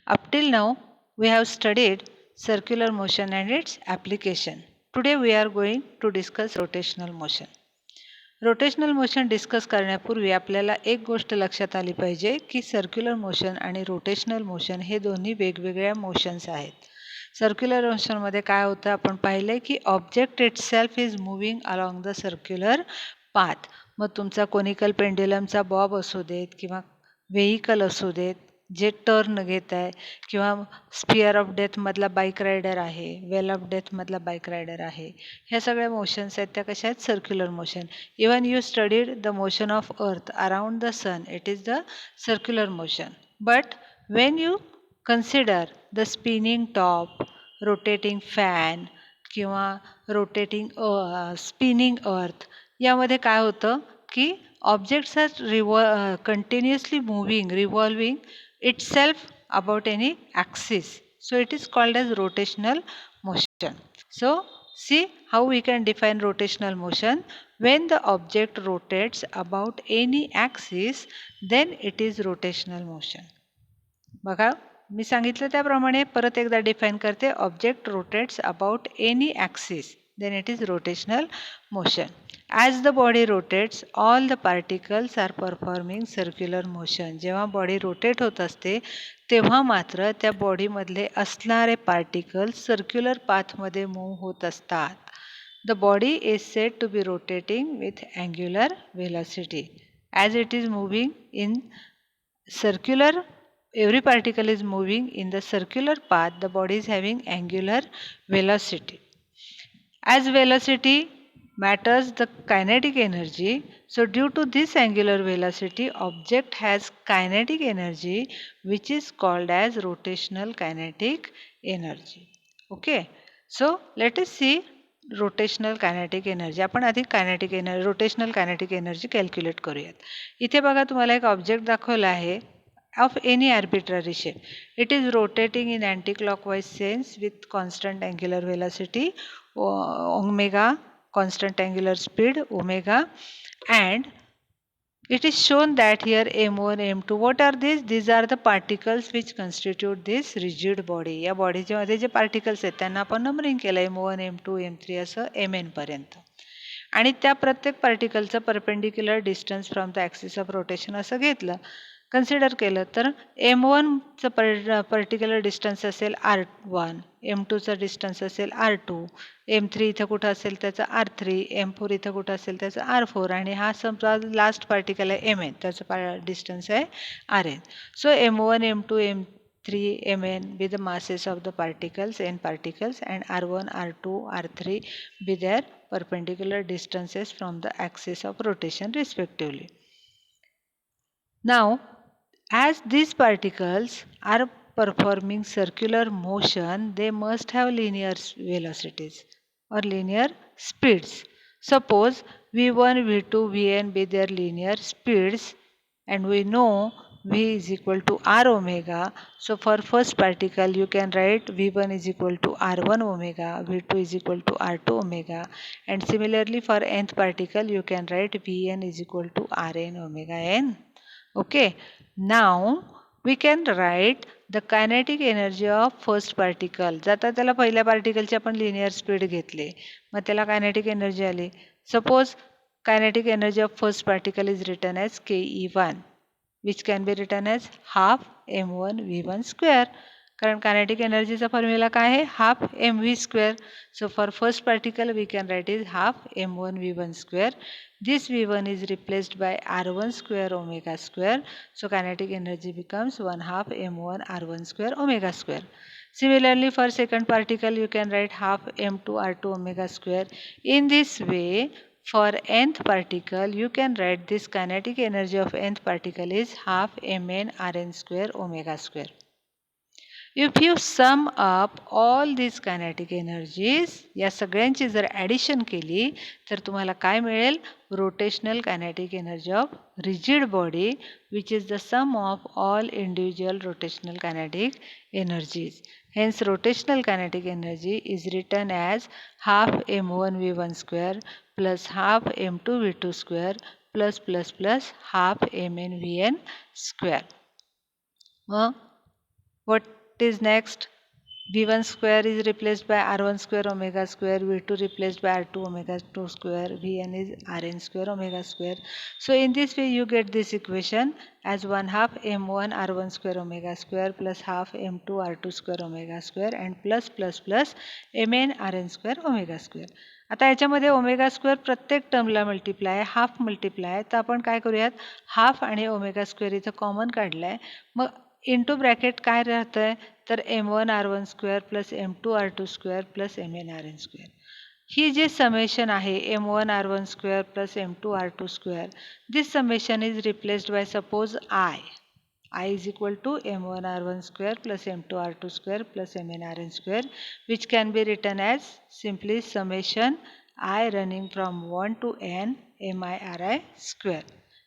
Up till now, we have studied circular motion and its application. Today we are going to discuss rotational motion. Rotational motion discuss करण्यापूर्वी आपल्याला एक गोष्ट लक्षात आली पाहिजे की सर्क्युलर मोशन आणि रोटेशनल मोशन हे दोन्ही वेगवेगळ्या मोशन्स आहेत. सर्क्युलर मोशनमध्ये काय होतं आपण पाहिलं की object itself is moving along the circular path. मग तुमचा कोनिकल पेंड्युलमचा बॉब असू देत किंवा व्हेइकल असू देत जे टर्न घेत आहे किंवा स्पिअर ऑफ डेथमधला बाईक रायडर आहे, वेल ऑफ डेथमधला बाईक रायडर आहे, ह्या सगळ्या मोशन्स आहेत त्या कशा आहेत circular motion. Even you studied the motion of Earth around the sun, it is the circular motion. But when you consider the spinning top, rotating fan किंवा rotating spinning Earth, यामध्ये काय होतं की objects are continuously moving, revolving itself about any axis. So it is called as rotational motion. So see how we can define rotational motion. When the object rotates about any axis, then it is rotational motion. बघा मी सांगितलं त्याप्रमाणे परत एकदा define करते. Object rotates about any axis, then it is rotational motion. As the body rotates, all the particles are performing circular motion. जेव्हा body rotate होत असते तेव्हा मात्र त्या बॉडीमधले असणारे पार्टिकल्स सर्क्युलर पाथमध्ये मूव्ह होत असतात. The body is said to be rotating with angular velocity. As it is moving in circular, every particle is moving in the circular path, the body is having angular velocity. As velocity matters the kinetic energy, so due to this angular velocity, object has kinetic energy which is called as rotational kinetic energy. Okay, so let us see rotational kinetic energy. आपण आधी kinetic energy, rotational kinetic energy calculate करूयात. इथे बघा तुम्हाला एक object दाखवला आहे of any arbitrary shape. It is rotating in anti-clockwise sense with constant angular velocity omega, constant angular speed omega, and it is shown that here m1 m2, what are these? These are the particles which constitute this rigid body. या बॉडीच्या मध्ये जे particles आहेत त्यांना आपण numbering केलं m1 m2 m3 असं mn पर्यंत. आणि त्या प्रत्येक पार्टिकलचं perpendicular distance from the axis of rotation असं घेतलं, कन्सिडर केलं तर m1चं पर्टिक्युलर डिस्टन्स असेल r1, m2चं डिस्टन्स असेल r2, m3 इथं कुठं असेल त्याचं r3, m4 इथं कुठं असेल त्याचं r4, आणि हा समजा लास्ट पार्टिकल आहे mn, त्याचं डिस्टन्स आहे rn. So m1 m2 m3 mn be the masses of the particles, n particles, and r1 r2 r3 be their perpendicular distances from the axis of rotation respectively. Now, as these particles are performing circular motion, they must have linear velocities or linear speeds. Suppose v1, v2, vn be their linear speeds, and we know v is equal to r omega. So for first particle you can write v1 is equal to r1 omega, v2 is equal to r2 omega, and similarly for nth particle you can write vn is equal to rn omega n. Okay, now we can write the kinetic energy of first particle. जाता त्याला पहिल्या पार्टिकलची आपण linear speed घेतली, मग त्याला kinetic energy आली. Suppose kinetic energy of first particle is written as ke1, which can be written as half m1 v1 square. कारण kinetic energyचा formula काय आहे? Half mv square. So for first particle we can write is half m1 v1 square. This v1 is replaced by r1 square omega square. So kinetic energy becomes 1/2 m1 r1 square omega square. Similarly for second particle you can write half m2 r2 omega square. In this way, for nth particle you can write this kinetic energy of nth particle is half mn rn square omega square. If you sum up all these kinetic energies, या सगळ्यांची जर addition केली तर तुम्हाला काय मिळेल? Rotational kinetic energy of rigid body, which is the sum of all individual rotational kinetic energies. Hence rotational kinetic energy is written as half m1 v1 square plus half m2 v2 square plus half mn vn square. What is next? V1 square is replaced by R1 square omega square, V2 replaced by R2 omega 2 square, Vn is Rn square omega square. So in this way you get this equation as 1 half m1 R1 square omega square plus half m2 R2 square omega square and plus mn Rn square omega square. आता याच्यामध्ये omega square प्रत्येक टर्मला multiply आहे, half multiply आहे, तर आपण काय करूयात, half आणि ओमेगा स्क्वेअर इथं कॉमन काढलाय, मग इंटू ब्रॅकेट काय राहतंय, तर m1 r1 square plus m2 r2 square plus mn rn square. ही जे समेशन आहे m1 r1 square plus m2 r2 square, this summation is replaced by suppose I is equal to m1 r1 square plus m2 r2 square plus mn rn square, which can be written as simply summation I running from 1 to n mi ri square.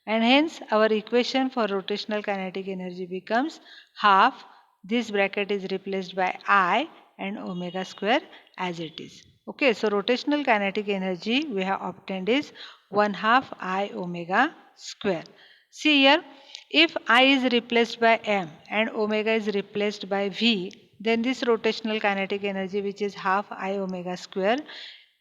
And hence our equation for rotational kinetic energy becomes half, this bracket is replaced by I and omega square as it is. Okay, so rotational kinetic energy we have obtained is 1 half I omega square. See here, if I is replaced by m and omega is replaced by v, then this rotational kinetic energy, which is half I omega square,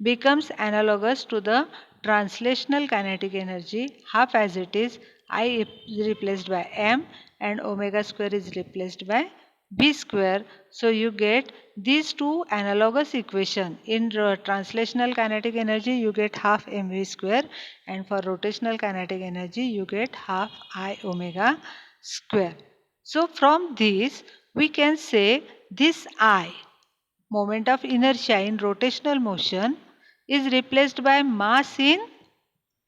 becomes analogous to the translational kinetic energy, half as it is I is replaced by m and omega square is replaced by v square. So you get these two analogous equation. In translational kinetic energy you get half mv square, and for rotational kinetic energy you get half I omega square. So from this we can say this I, moment of inertia in rotational motion, is replaced by mass in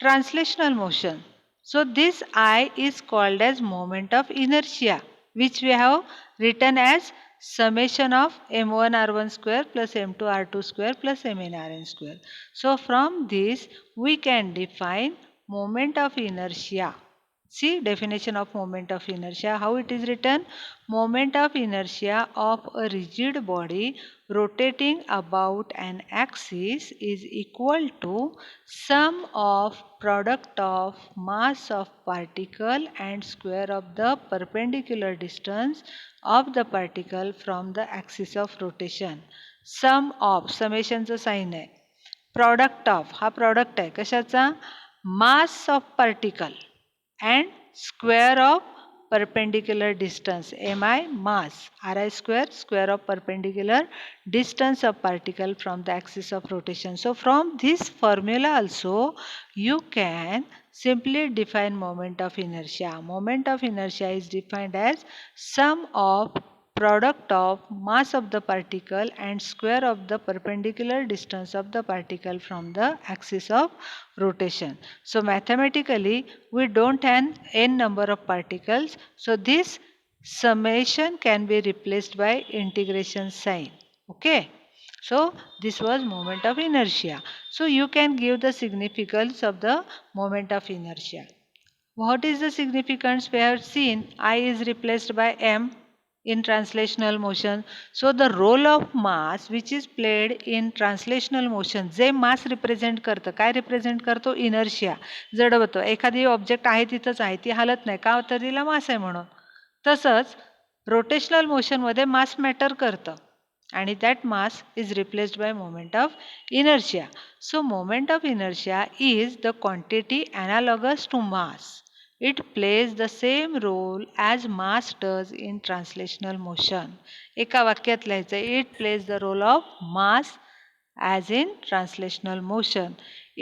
translational motion. So this I is called as moment of inertia, which we have written as summation of m1 r1 square plus m2 r2 square plus mn rn square. So from this we can define moment of inertia. See definition of moment of inertia, how it is written: moment of inertia of a rigid body rotating about an axis is equal to sum of product of mass of particle and square of the perpendicular distance of the particle from the axis of rotation. Sum of, summation चा sign आहे, product of, हा product आहे कशाचा, mass of particle and square of perpendicular distance, mi mass, ri square, square of perpendicular distance of particle from the axis of rotation. So from this formula also you can simply define moment of inertia. Moment of inertia is defined as sum of product of mass of the particle and square of the perpendicular distance of the particle from the axis of rotation. So mathematically we don't have n number of particles, so this summation can be replaced by integration sign. Okay, so this was moment of inertia. So you can give the significance of the moment of inertia. What is the significance? We have seen I is replaced by m in translational motion. So the role of mass which is played in translational motion, जे mass represent करतं, काय represent करतो, inertia, जडवतो. एखादी object आहे तिथंच आहे, ती हलत नाही, का तर तिला मास आहे म्हणून. तसंच रोटेशनल मोशन मध्ये मास मॅटर करतं आणि that mass is replaced by moment of inertia. So moment of inertia is the quantity analogous to mass. It plays the same role as mass does in translational motion. एका वाक्यात लिहायचं, it plays the role of mass as in translational motion.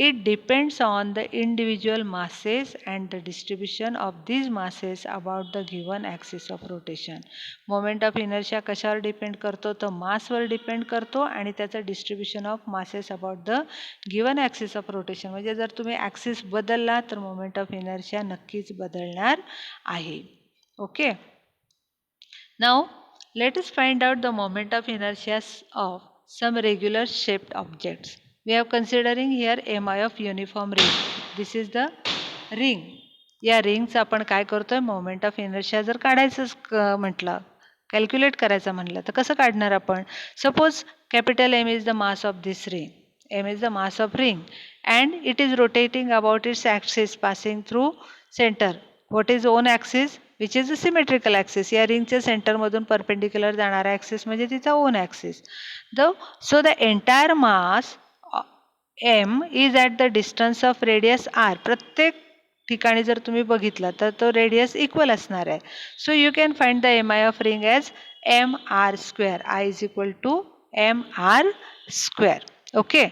It depends on the individual masses and the distribution of these masses about the given axis of rotation. Moment of inertia कशावर depend करतो, तर मासवर depend करतो आणि त्याचं distribution of masses about the given axis of rotation. म्हणजे जर तुम्ही axis बदलला तर मोमेंट ऑफ इनर्शिया नक्कीच बदलणार आहे. Okay, now let us find out the moment of inertia of some regular shaped objects. We are considering here mi of uniform ring. This is the ring. या रिंगचं आपण काय करतोय, moment of inertia जर काढायचं म्हटलं, कॅल्क्युलेट करायचं म्हटलं तर कसं काढणार आपण. Suppose capital M is the mass of this ring, M is the mass of ring and it is rotating about its axis passing through center. What is own axis? Which is a symmetrical axis. या रिंगच्या सेंटरमधून perpendicular जाणारा axis म्हणजे तिचा on axis. So the entire mass m is at the distance of radius r. प्रत्येक ठिकाणी जर तुम्ही बघितलं तर तो रेडियस इक्वल असणार आहे. So you can find the M I of ring as mr². I is equal to mr². Okay.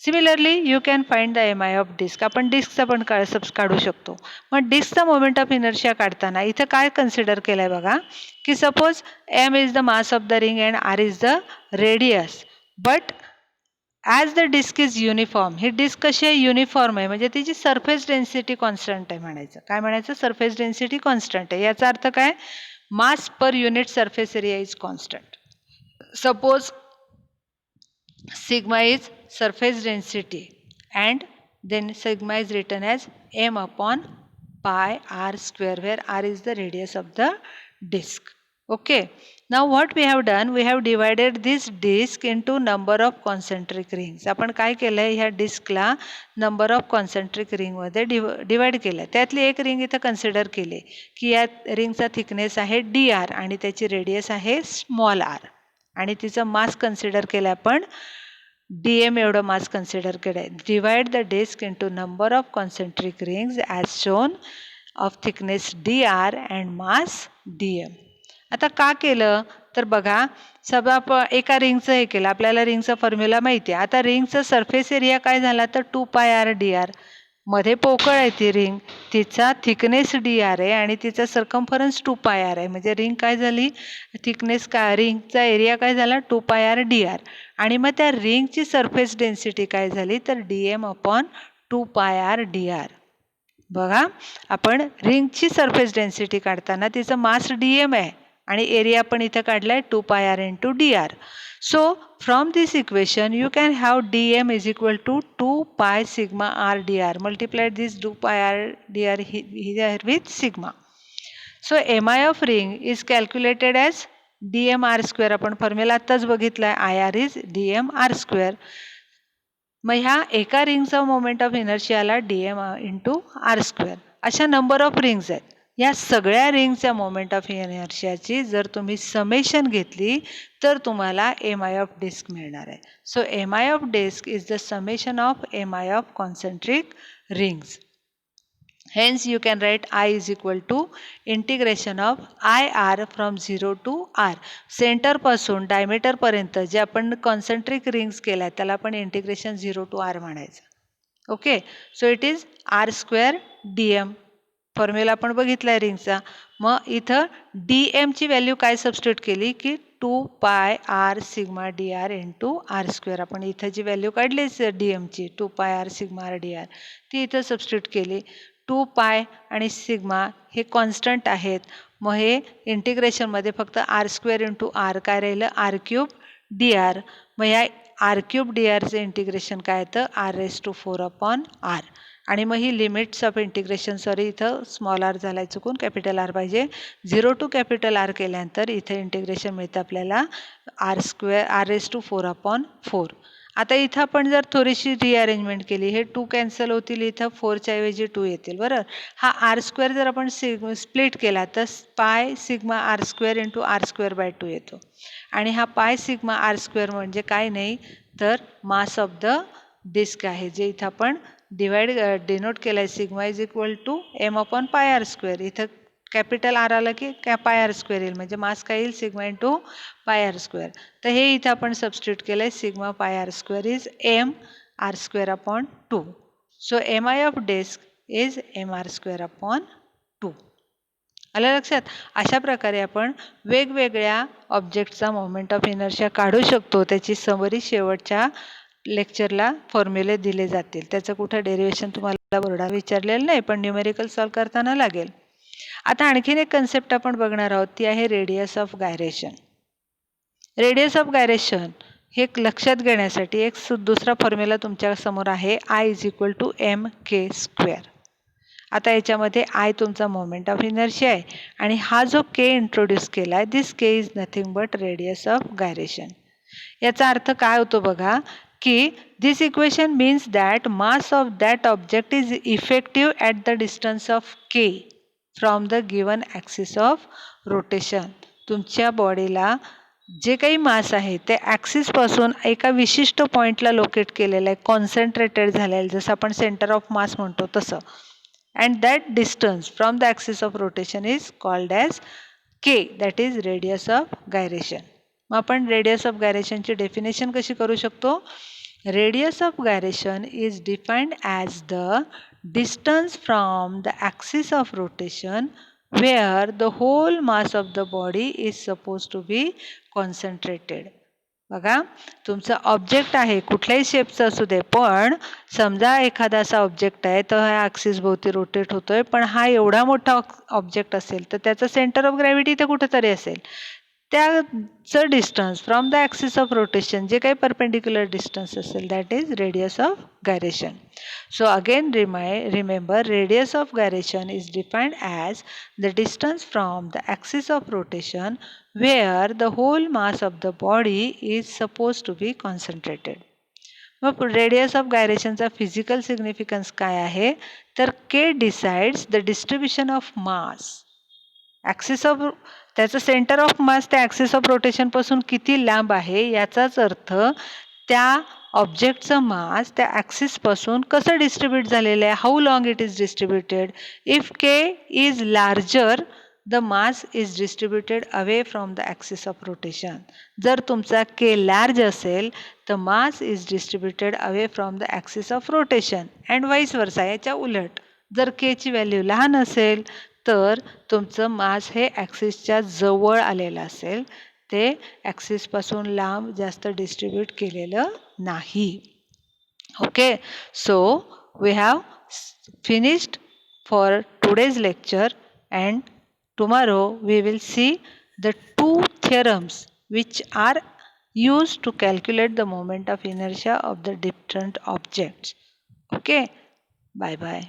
Similarly you can find the M I of disc. आपण डिस्कचा पण काढू शकतो. मग डिस्कचा मोमेंट ऑफ इनर्शिया काढताना इथं काय कन्सिडर केलं आहे बघा, की suppose m is the mass of the ring and r is the radius. But as the disc is uniform. ही डिस्क कशी आहे? युनिफॉर्म आहे, म्हणजे तिची सरफेस डेन्सिटी कॉन्स्टंट आहे म्हणायचं. काय म्हणायचं? सरफेस डेन्सिटी कॉन्स्टंट आहे. याचा अर्थ काय? Mass per unit surface area is constant. Suppose sigma is surface density and then sigma is written as m upon pi r², where r is the radius of the disk. Okay, now what we have done, we have divided this disk into number of concentric rings. आपण काय केलं आहे, ह्या डिस्कला number of concentric रिंगमध्ये divide केलं आहे. त्यातली एक ring इथं कन्सिडर केली की या रिंगचा थिकनेस आहे dr आणि त्याची रेडियस आहे स्मॉल r आणि तिचं मास कन्सिडर केलं आपण dm एवढं मास कन्सिडर केलं आहे. Divide the disc into number of concentric rings as shown of thickness dr and mass dm. आता का केलं तर बघा, सब आपण एका रिंगचं हे केलं, आपल्याला रिंगचा फॉर्म्युला माहिती आहे. आता रिंगचा सरफेस एरिया काय झाला तर 2πr dr. मध्ये पोकळ आहे ती रिंग, तिचा थिकनेस dr आहे आणि तिचा सर्कम्फरन्स 2πr आहे. म्हणजे रिंग काय झाली, थिकनेस काय, रिंगचा एरिया काय झाला 2πr dr. आणि मग त्या रिंगची सरफेस डेन्सिटी काय झाली तर dm अपॉन 2πr dr. बघा, आपण रिंगची सरफेस डेन्सिटी काढताना तिचं मास dm आहे आणि एरिया पण इथं काढलाय 2πr into dr. So from this equation you can have dm is equal to 2π sigma r dr. Multiply this 2πr dr here with sigma. So mi of ring is calculated as dm r². आपण formula आत्ताच बघितलाय, ir is dm r². मग ह्या एका रिंगचा moment of इनर्शियाला dm into r². अशा number of rings आहेत. या सगळ्या रिंगच्या मोमेंट ऑफ इनर्शियाची जर तुम्ही समेशन घेतली तर तुम्हाला एम आय ऑफ डिस्क मिळणार आहे. So M I of disc is the summation of M I of concentric rings. Hence you can write I is equal to integration of IR from 0 to R. Centre पासून diameter पर्यंत जे आपण concentric rings केल्या त्याला आपण integration 0 to R म्हणायचं. Okay, so it is r² dm. Formula आपण बघितला आहे रिंगचा. मग इथं dm ची व्हॅल्यू काय सबस्टिट्यूट केली की 2πr sigma dr into r². आपण इथं जी व्हॅल्यू काढलीच dm ची 2πr सिग्मा dr ती इथं सबस्टिट्यूट केली. 2π आणि सिग्मा हे कॉन्स्टंट आहेत. मग हे इंटिग्रेशनमध्ये फक्त r² इंटू r काय राहिलं r³ dr. मग या r³ drचं इंटिग्रेशन काय येतं r⁴ अपॉन r. आणि मग ही लिमिट्स ऑफ इंटिग्रेशन, सॉरी इथं स्मॉल r झाला आहे चुकून, कॅपिटल R पाहिजे. 0 टू कॅपिटल R केल्यानंतर इथं इंटिग्रेशन मिळतं आपल्याला r⁴ अपॉन 4. आता इथं आपण जर थोडीशी रिअरेंजमेंट केली, हे 2 कॅन्सल होतील, इथं 4च्या ऐवजी 2 येतील. बरोबर, हा r² जर आपण स्प्लिट केला तर pi sigma r² into r²/2 येतो. आणि हा पाय सिग्मा r² म्हणजे काय नाही तर मास ऑफ द डिस्क आहे, जे इथं आपण डिनोट केलं आहे. Sigma is equal to m upon πr². इथं कॅपिटल R आलं की πr² येईल, म्हणजे मास काय येईल सिग्मा इंटू πr². तर हे इथं आपण सबस्टिट्यूट केलं आहे. Sigma πr² is m r² upon 2. So M I of disc is mr² upon 2. आलं लक्षात? अशा प्रकारे आपण वेगवेगळ्या ऑब्जेक्टचा मोमेंट ऑफ इनर्शिया काढू शकतो. त्याची समरी शेवटच्या लेक्चरला फॉर्म्युले दिले जातील. त्याचं कुठं डेरिवेशन तुम्हाला बोर्डावर विचारलेलं नाही, पण न्यूमेरिकल सॉल्व करताना लागेल. आता आणखीन एक कन्सेप्ट आपण बघणार आहोत, ती आहे radius of gyration. Radius of gyration हे लक्षात घेण्यासाठी एक दुसरा फॉर्म्युला तुमच्या समोर आहे, I is equal to mk². आता याच्यामध्ये I तुमचा मोमेंट ऑफ इनर्शिया आहे आणि हा जो k इंट्रोड्यूस केला आहे, this k is nothing but radius of gyration. याचा अर्थ काय होतो बघा की this equation means that mass of that object is effective at the distance of k. From the given axis of rotation. तुमच्या बॉडीला जे काही मास आहे ते ॲक्सिसपासून एका विशिष्ट पॉईंटला लोकेट केलेलं आहे, कॉन्सन्ट्रेटेड झालेलं आहे, जसं आपण सेंटर ऑफ मास म्हणतो तसं. And that distance from the axis of rotation is called as K, that is radius of gyration. मग आपण रेडियस ऑफ गायरेशनची डेफिनेशन कशी करू शकतो? Radius of gyration is defined as the distance from the axis of rotation where the whole mass of the body is supposed to be concentrated. बघा, तुमचं object आहे कुठल्याही शेपचं असू दे, पण समजा एखादा असा ऑब्जेक्ट आहे तर हा ॲक्सिस भोवती रोटेट होतोय, पण हा एवढा मोठा ऑब्जेक्ट असेल तर त्याचं सेंटर ऑफ ग्रॅव्हिटी ते कुठेतरी असेल. त्याचं distance from the axis of rotation जे काही परपेंडिक्युलर डिस्टन्स असेल that is radius of gyration. So again remember, radius of gyration is defined as the distance from the axis of rotation where the whole mass of the body is suppose to be concentrated. मग radius of गायरेशनचा physical significance काय आहे? तर K decides the distribution of mass. Axis of त्याचं centre of mass त्या axis of रोटेशनपासून किती लांब आहे याचाच अर्थ त्या ऑब्जेक्टचं मास त्या ॲक्सिसपासून कसं डिस्ट्रीब्यूट झालेलं आहे, how long it is distributed. If K is larger the mass is distributed away from the axis of rotation. जर तुमचा के लार्ज असेल तर mass is distributed away from the axis of rotation and vice versa. याच्या उलट जर केची value लहान असेल तर तुमचं मास हे ॲक्सिसच्या जवळ आलेलं असेल, ते ॲक्सिसपासून लांब जास्त डिस्ट्रीब्यूट केलेलं नाही. Okay, so we have finished for today's lecture and tomorrow we will see the 2 theorems which are used to calculate the moment of inertia of the different objects. Okay, bye bye.